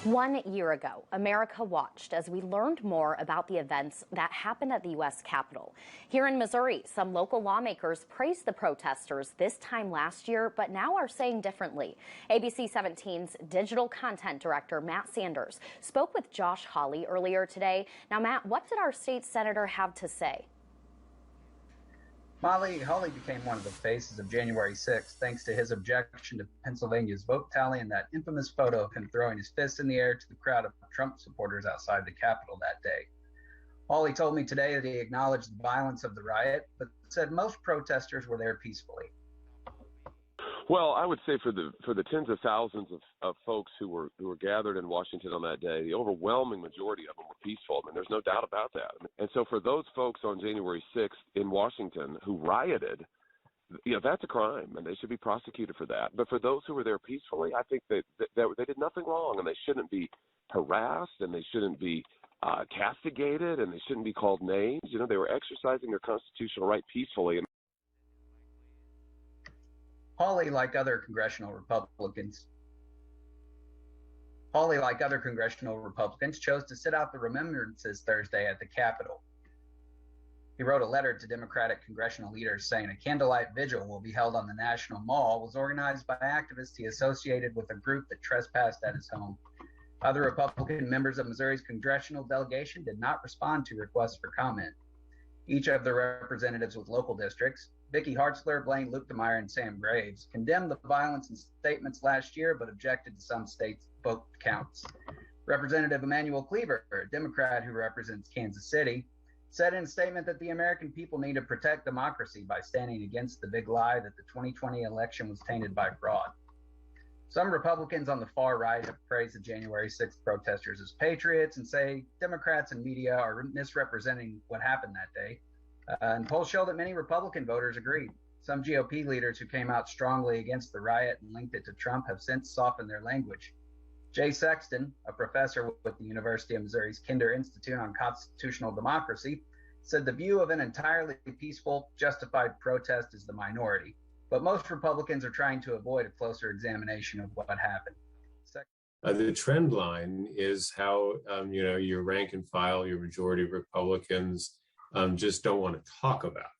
1 year ago, America watched as we learned more about the events that happened at the U.S. Capitol. Here in Missouri, some local lawmakers praised the protesters this time last year, but now are saying differently. ABC 17's digital content director, Matt Sanders, spoke with Josh Hawley earlier today. Now, Matt, what did our state senator have to say? Hawley became one of the faces of January 6th thanks to his objection to Pennsylvania's vote tally and that infamous photo of him throwing his fist in the air to the crowd of Trump supporters outside the Capitol that day. Hawley told me today that he acknowledged the violence of the riot, but said most protesters were there peacefully. Well, I would say for the tens of thousands of folks who were gathered in Washington on that day, the overwhelming majority of them were peaceful. I mean, there's no doubt about that. And so for those folks on January 6th in Washington who rioted, that's a crime, and they should be prosecuted for that. But for those who were there peacefully, I think that they did nothing wrong, and they shouldn't be harassed, and they shouldn't be castigated, and they shouldn't be called names. They were exercising their constitutional right peacefully. Hawley, like other congressional Republicans, chose to sit out the remembrances Thursday at the Capitol. He wrote a letter to Democratic congressional leaders saying a candlelight vigil will be held on the National Mall was organized by activists he associated with a group that trespassed at his home. Other Republican members of Missouri's congressional delegation did not respond to requests for comment. Each of the representatives with local districts, Vicky Hartzler, Blaine Luetkemeyer, and Sam Graves, condemned the violence in statements last year, but objected to some states' vote counts. Representative Emanuel Cleaver, a Democrat who represents Kansas City, said in a statement that the American people need to protect democracy by standing against the big lie that the 2020 election was tainted by fraud. Some Republicans on the far right have praised the January 6th protesters as patriots and say Democrats and media are misrepresenting what happened that day. And polls show that many Republican voters agreed. Some GOP leaders who came out strongly against the riot and linked it to Trump have since softened their language. Jay Sexton, a professor with the University of Missouri's Kinder Institute on Constitutional Democracy, said the view of an entirely peaceful, justified protest is the minority. But most Republicans are trying to avoid a closer examination of what happened. The trend line is how, your rank and file, your majority of Republicans just don't want to talk about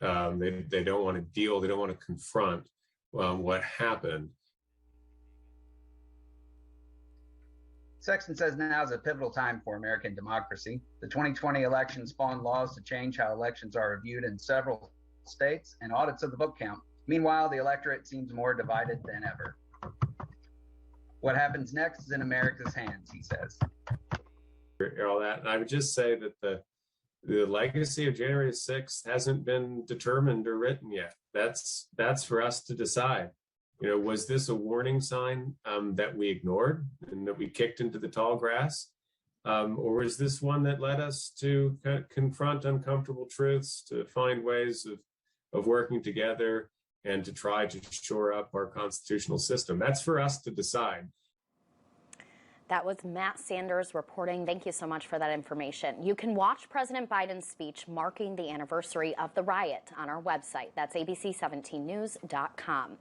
it. They don't want to deal, they don't want to confront what happened. Sexton says now is a pivotal time for American democracy. The 2020 election spawned laws to change how elections are reviewed in several states and audits of the vote count. Meanwhile, the electorate seems more divided than ever. What happens next is in America's hands, he says. All that, and I would just say that the legacy of January 6th hasn't been determined or written yet. That's for us to decide. Was this a warning sign that we ignored and that we kicked into the tall grass? Or was this one that led us to confront uncomfortable truths, to find ways of working together and to try to shore up our constitutional system? That's for us to decide. That was Matt Sanders reporting. Thank you so much for that information. You can watch President Biden's speech marking the anniversary of the riot on our website. That's abc17news.com.